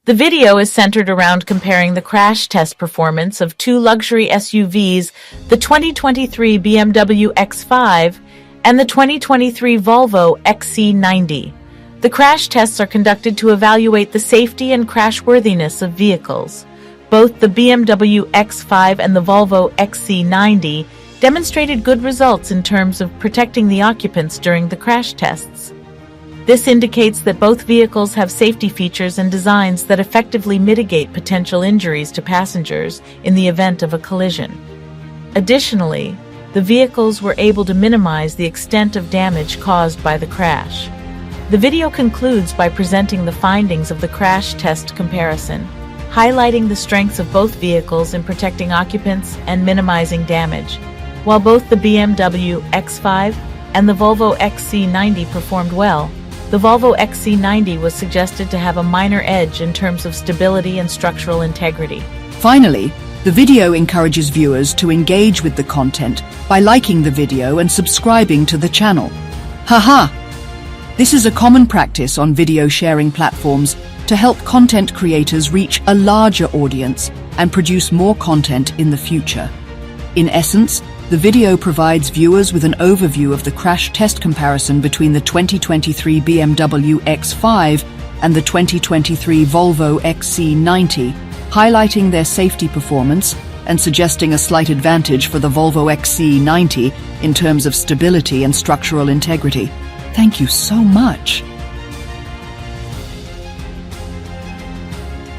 The video is centered around comparing the crash test performance of two luxury SUVs, the 2023 BMW X5 and the 2023 Volvo XC90. The crash tests are conducted to evaluate the safety and crashworthiness of vehicles. Both the BMW X5 and the Volvo XC90 demonstrated good results in terms of protecting the occupants during the crash tests. This indicates that both vehicles have safety features and designs that effectively mitigate potential injuries to passengers in the event of a collision. Additionally, the vehicles were able to minimize the extent of damage caused by the crash. The video concludes by presenting the findings of the crash test comparison, highlighting the strengths of both vehicles in protecting occupants and minimizing damage. While both the BMW X5 and the Volvo XC90 performed well, the Volvo XC90 was suggested to have a minor edge in terms of stability and structural integrity. Finally, the video encourages viewers to engage with the content by liking the video and subscribing to the channel. Haha! This is a common practice on video sharing platforms to help content creators reach a larger audience and produce more content in the future. In essence, the video provides viewers with an overview of the crash test comparison between the 2023 BMW X5 and the 2023 Volvo XC90, highlighting their safety performance and suggesting a slight advantage for the Volvo XC90 in terms of stability and structural integrity. Thank you so much.